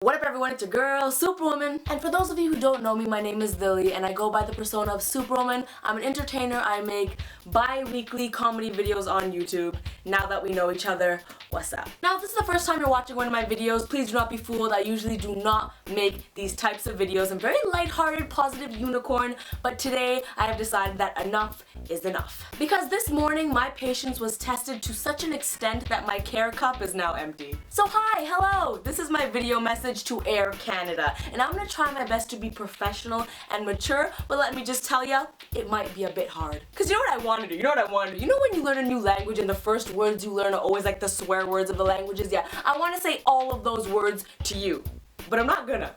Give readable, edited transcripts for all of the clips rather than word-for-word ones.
What up everyone, it's your girl, Superwoman. And for those of you who don't know me, my name is Lily and I go by the persona of Superwoman. I'm an entertainer. I make bi-weekly comedy videos on YouTube. Now that we know each other, what's up? Now if this is the first time you're watching one of my videos, please do not be fooled. I usually do not make these types of videos. I'm very lighthearted, positive unicorn, but today I have decided that enough is enough. Because this morning my patience was tested to such an extent that my care cup is now empty. So hi, hello, this is my video message to Air Canada, and I'm gonna try my best to be professional and mature, but let me just tell ya, it might be a bit hard. Cause you know what I want to do? You know when you learn a new language and the first words you learn are always like the swear words of the languages? Yeah, I want to say all of those words to you, but I'm not gonna.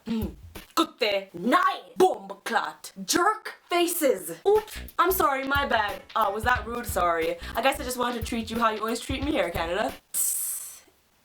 Kutte, night, bombaklat, jerk faces. Oops, I'm sorry, my bad. Was that rude? Sorry. I guess I just wanted to treat you how you always treat me, Air Canada.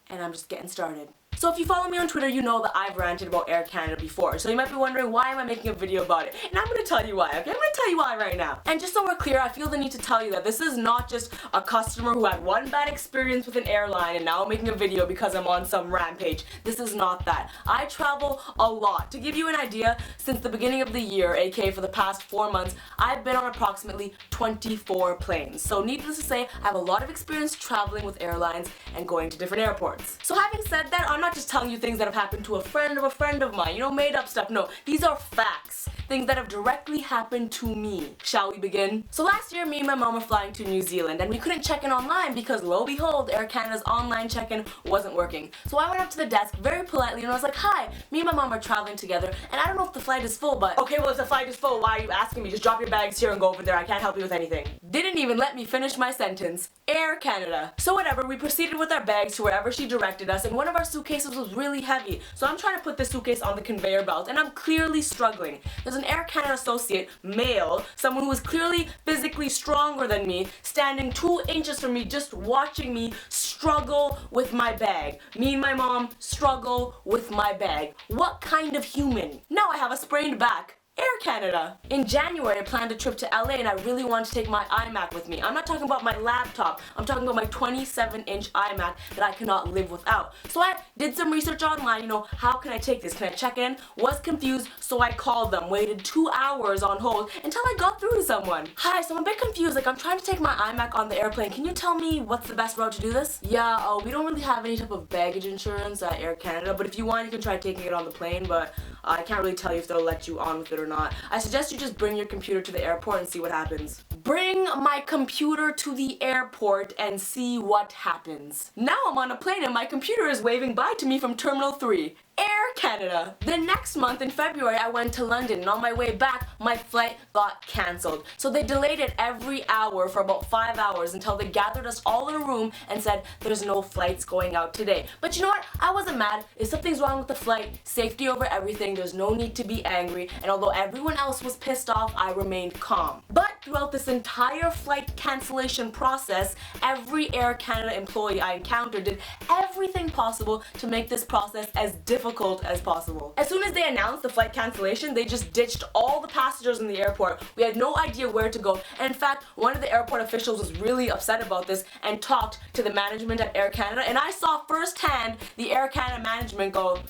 And I'm just getting started. So if you follow me on Twitter, you know that I've ranted about Air Canada before. So you might be wondering, why am I making a video about it? And I'm going to tell you why, okay? I'm going to tell you why right now. And just so we're clear, I feel the need to tell you that this is not just a customer who had one bad experience with an airline and now I'm making a video because I'm on some rampage. This is not that. I travel a lot. To give you an idea, since the beginning of the year, aka for the past 4 months, I've been on approximately 24 planes. So needless to say, I have a lot of experience traveling with airlines and going to different airports. So having said that, I'm not just telling you things that have happened to a friend of mine, you know, made up stuff. No, these are facts. Things that have directly happened to me. Shall we begin? So last year, me and my mom were flying to New Zealand and we couldn't check in online because lo and behold, Air Canada's online check-in wasn't working. So I went up to the desk very politely and I was like, hi, me and my mom are traveling together and I don't know if the flight is full, but okay, well if the flight is full, why are you asking me? Just drop your bags here and go over there. I can't help you with anything. Didn't even let me finish my sentence. Air Canada. So whatever, we proceeded with our bags to wherever she directed us and one of our suitcases was really heavy. So I'm trying to put the suitcase on the conveyor belt and I'm clearly struggling. There's an Air Canada associate, male, someone who is clearly physically stronger than me, standing 2 inches from me just watching me struggle with my bag. Me and my mom struggle with my bag. What kind of human? Now I have a sprained back. Air Canada. In January, I planned a trip to LA and I really wanted to take my iMac with me. I'm not talking about my laptop. I'm talking about my 27-inch iMac that I cannot live without. So I did some research online, you know, how can I take this? Can I check in? Was confused, so I called them, waited 2 hours on hold until I got through to someone. Hi, so I'm a bit confused. Like, I'm trying to take my iMac on the airplane. Can you tell me what's the best route to do this? Yeah, we don't really have any type of baggage insurance at Air Canada, but if you want, you can try taking it on the plane, but I can't really tell you if they'll let you on with it or not. I suggest you just bring your computer to the airport and see what happens. Bring my computer to the airport and see what happens. Now I'm on a plane and my computer is waving bye to me from Terminal 3. Air Canada. The next month in February I went to London and on my way back my flight got cancelled. So they delayed it every hour for about 5 hours until they gathered us all in a room and said there's no flights going out today. But you know what? I wasn't mad. If something's wrong with the flight, safety over everything, there's no need to be angry, and although everyone else was pissed off, I remained calm. But throughout this entire flight cancellation process, every Air Canada employee I encountered did everything possible to make this process as difficult as possible. As soon as they announced the flight cancellation, they just ditched all the passengers in the airport. We had no idea where to go, and in fact, one of the airport officials was really upset about this and talked to the management at Air Canada, and I saw firsthand the Air Canada management go,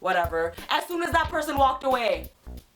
whatever, as soon as that person walked away.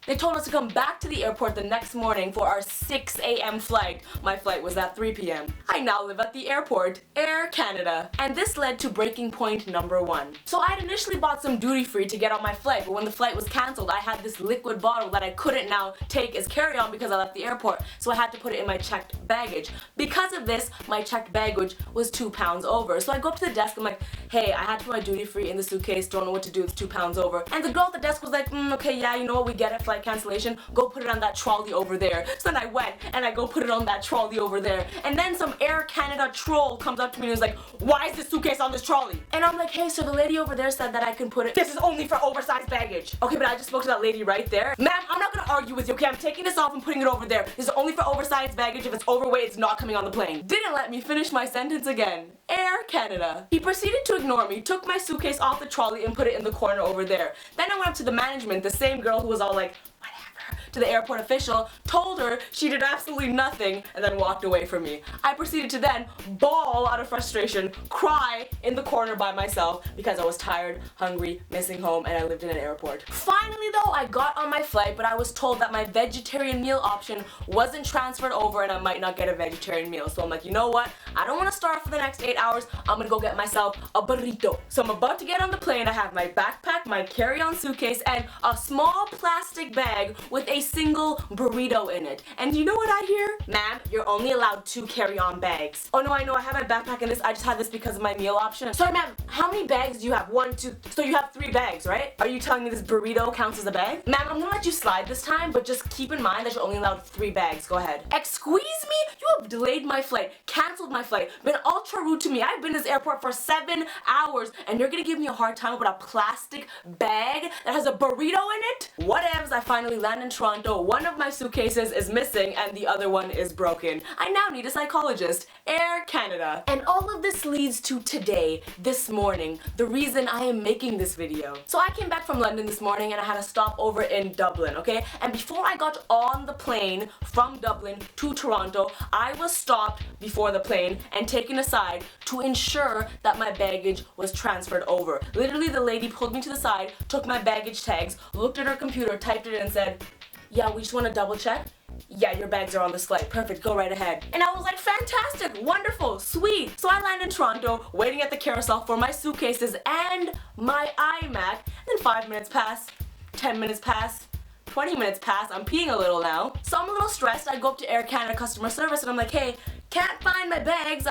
They told us to come back to the airport the next morning for our 6 a.m. flight. My flight was at 3 p.m. I now live at the airport, Air Canada. And this led to breaking point number 1. So I had initially bought some duty-free to get on my flight, but when the flight was cancelled, I had this liquid bottle that I couldn't now take as carry-on because I left the airport. So I had to put it in my checked baggage. Because of this, my checked baggage was 2 pounds over. So I go up to the desk, I'm like, hey, I had to put my duty-free in the suitcase, don't know what to do, it's 2 pounds over. And the girl at the desk was like, okay, yeah, you know what, we get it, flight cancellation, go put it on that trolley over there. So then I went and I go put it on that trolley over there, and then some Air Canada troll comes up to me and is like, why is this suitcase on this trolley? And I'm like, hey, so the lady over there said that I can put it, this is only for oversized baggage. Okay, but I just spoke to that lady right there. Ma'am, I'm not gonna argue with you, okay? I'm taking this off and putting it over there. This is only for oversized baggage. If it's overweight, it's not coming on the plane. Didn't let me finish my sentence again. Air Canada. He proceeded to ignore me, took my suitcase off the trolley and put it in the corner over there. Then I went up to the management, the same girl who was all like, whatever, to the airport official, told her she did absolutely nothing, and then walked away from me. I proceeded to then bawl out of frustration, cry in the corner by myself because I was tired, hungry, missing home, and I lived in an airport. Finally though, I got on my flight, but I was told that my vegetarian meal option wasn't transferred over and I might not get a vegetarian meal. So I'm like, you know what? I don't want to starve for the next 8 hours. I'm gonna go get myself a burrito. So I'm about to get on the plane. I have my backpack, my carry-on suitcase, and a small plastic bag with a single burrito in it. And you know what I hear? Ma'am, you're only allowed 2 carry-on bags. Oh no, I know, I have my backpack in this. I just had this because of my meal option. Sorry ma'am, how many bags do you have? 1, 2, so you have 3 bags, right? Are you telling me this burrito counts as a bag? Ma'am, I'm gonna let you slide this time, but just keep in mind that you're only allowed 3 bags. Go ahead. Excuse me? You have delayed my flight, canceled my flight, been ultra rude to me. I've been in this airport for 7 hours, and you're gonna give me a hard time about a plastic bag that has a burrito in it? Whatevs, I finally land in Toronto. One of my suitcases is missing, and the other one is broken. I now need a psychologist. Air Canada. And all of this leads to today, this morning, the reason I am making this video. So I came back from London this morning and I had a stop over in Dublin, okay? And before I got on the plane from Dublin to Toronto, I was stopped before the plane and taken aside to ensure that my baggage was transferred over. Literally, the lady pulled me to the side, took my baggage tags, looked at her computer, typed it in and said, yeah, we just want to double check. Yeah, your bags are on this flight. Perfect, go right ahead. And I was like, fantastic, wonderful, sweet. So I land in Toronto, waiting at the carousel for my suitcases and my iMac. And then 5 minutes pass, 10 minutes pass, 20 minutes pass. I'm peeing a little now. So I'm a little stressed. I go up to Air Canada customer service and I'm like, hey, can't find my bags.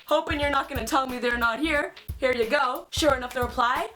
Hoping you're not gonna tell me they're not here. Here you go. Sure enough, the reply,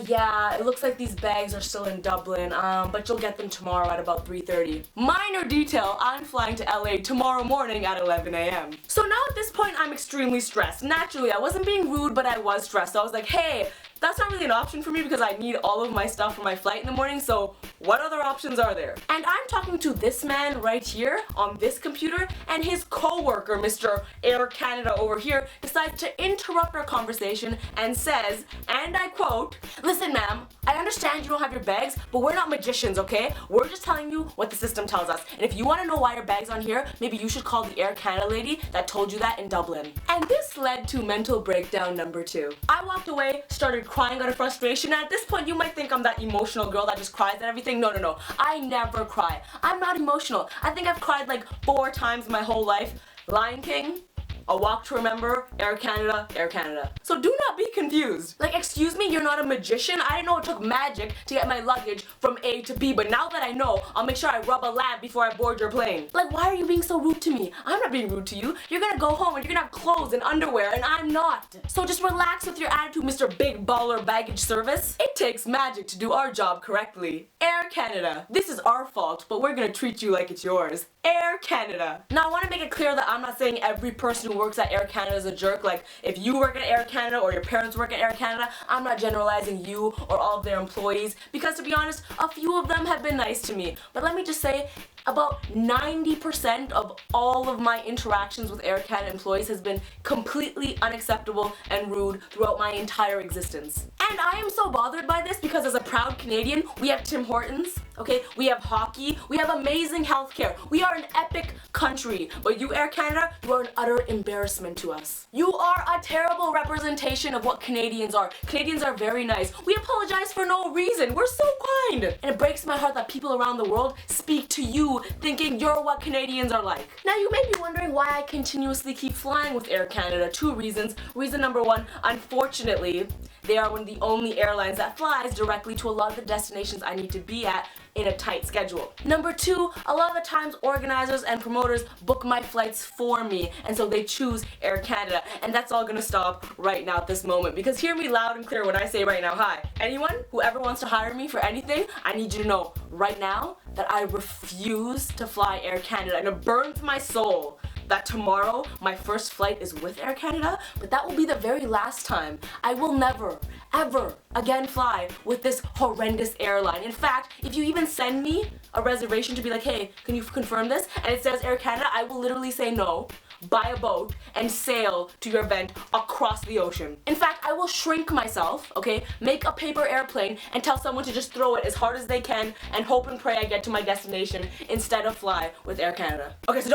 yeah, it looks like these bags are still in Dublin, but you'll get them tomorrow at about 3:30. Minor detail, I'm flying to LA tomorrow morning at 11 a.m. So now at this point, I'm extremely stressed. Naturally, I wasn't being rude, but I was stressed. So I was like, hey, that's not really an option for me because I need all of my stuff for my flight in the morning, so what other options are there? And I'm talking to this man right here on this computer, and his co-worker, Mr. Air Canada over here, decides to interrupt our conversation and says, and I quote, listen ma'am, I understand you don't have your bags, but we're not magicians, okay? We're just telling you what the system tells us. And if you want to know why your bag's on here, maybe you should call the Air Canada lady that told you that in Dublin. And this led to mental breakdown number 2. I walked away, started crying out of frustration, and at this point you might think I'm that emotional girl that just cries at everything. No. I never cry. I'm not emotional. I think I've cried like 4 times in my whole life. Lion King, A Walk to Remember, Air Canada, Air Canada. So do not be confused. Like, excuse me, you're not a magician? I didn't know it took magic to get my luggage from A to B, but now that I know, I'll make sure I rub a lamp before I board your plane. Like, why are you being so rude to me? I'm not being rude to you. You're gonna go home and you're gonna have clothes and underwear, and I'm not. So just relax with your attitude, Mr. Big Baller Baggage Service. It takes magic to do our job correctly. Air Canada. This is our fault, but we're gonna treat you like it's yours. Air Canada. Now, I want to make it clear that I'm not saying every person who works at Air Canada is a jerk. Like, if you work at Air Canada or your parents work at Air Canada, I'm not generalizing you or all of their employees, because to be honest, a few of them have been nice to me. But let me just say, about 90% of all of my interactions with Air Canada employees has been completely unacceptable and rude throughout my entire existence. And I am so bothered by this because as a proud Canadian, we have Tim Hortons, okay? We have hockey, we have amazing healthcare. We are an epic country, but you, Air Canada, you are an utter embarrassment to us. You are a terrible representation of what Canadians are. Canadians are very nice. We apologize for no reason. We're so kind. And it breaks my heart that people around the world speak to you thinking you're what Canadians are like. Now you may be wondering why I continuously keep flying with Air Canada. 2 reasons. Reason number 1, unfortunately, they are one of the only airlines that flies directly to a lot of the destinations I need to be at in a tight schedule. Number 2, a lot of the times organizers and promoters book my flights for me, and so they choose Air Canada, and that's all gonna stop right now at this moment, because hear me loud and clear when I say right now, hi. Anyone who ever wants to hire me for anything, I need you to know right now that I refuse to fly Air Canada, and it burns my soul that tomorrow my first flight is with Air Canada, but that will be the very last time. I will never, ever again fly with this horrendous airline. In fact, if you even send me a reservation to be like, hey, can you confirm this? And it says Air Canada, I will literally say no. buy a boat, and sail to your event across the ocean. In fact, I will shrink myself, okay, make a paper airplane, and tell someone to just throw it as hard as they can and hope and pray I get to my destination instead of fly with Air Canada. Okay, so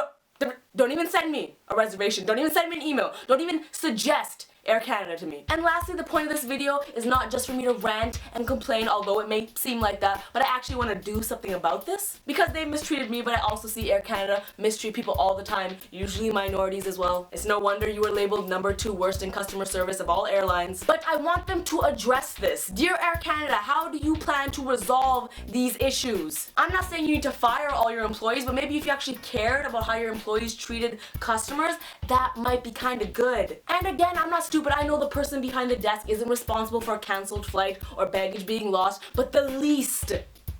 don't even send me a reservation. Don't even send me an email. Don't even suggest Air Canada to me. And lastly, the point of this video is not just for me to rant and complain, although it may seem like that, but I actually want to do something about this. Because they mistreated me, but I also see Air Canada mistreat people all the time, usually minorities as well. It's no wonder you were labeled #2 worst in customer service of all airlines. But I want them to address this. Dear Air Canada, how do you plan to resolve these issues? I'm not saying you need to fire all your employees, but maybe if you actually cared about how your employees treated customers, that might be kind of good. And again, I'm not stupid. I know the person behind the desk isn't responsible for a cancelled flight or baggage being lost, but the least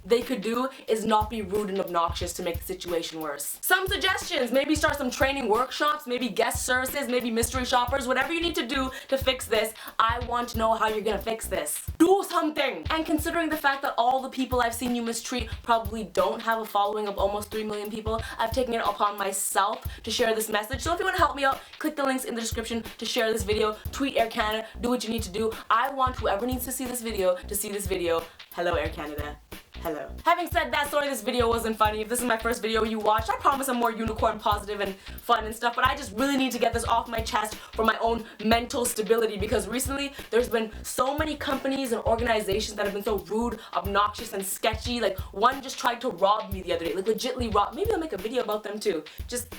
they could do is not be rude and obnoxious to make the situation worse. Some suggestions: maybe start some training workshops, maybe guest services, maybe mystery shoppers, whatever you need to do to fix this. I want to know how you're gonna fix this. Do something! And considering the fact that all the people I've seen you mistreat probably don't have a following of almost 3 million people, I've taken it upon myself to share this message. So if you want to help me out, click the links in the description to share this video, tweet Air Canada, do what you need to do. I want whoever needs to see this video to see this video. Hello, Air Canada. Hello. Having said that, sorry this video wasn't funny. If this is my first video you watched, I promise I'm more unicorn positive and fun and stuff, but I just really need to get this off my chest for my own mental stability, because recently there's been so many companies and organizations that have been so rude, obnoxious, and sketchy. Like, one just tried to rob me the other day, like legitly rob. Maybe I'll make a video about them too. Just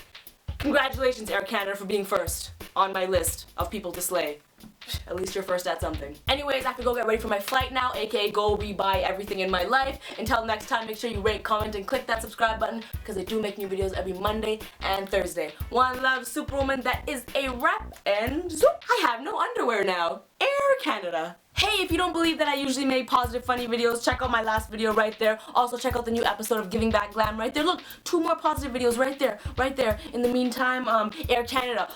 congratulations, Air Canada, for being first on my list of people to slay. At least you're first at something. Anyways, I have to go get ready for my flight now, aka go rebuy everything in my life. Until next time, make sure you rate, comment, and click that subscribe button, because I do make new videos every Monday and Thursday. One love, Superwoman. That is a wrap, and zoop, I have no underwear now. Air Canada. Hey, if you don't believe that I usually make positive, funny videos, check out my last video right there. Also, check out the new episode of Giving Back Glam right there. Look, 2 more positive videos right there, right there. In the meantime, Air Canada.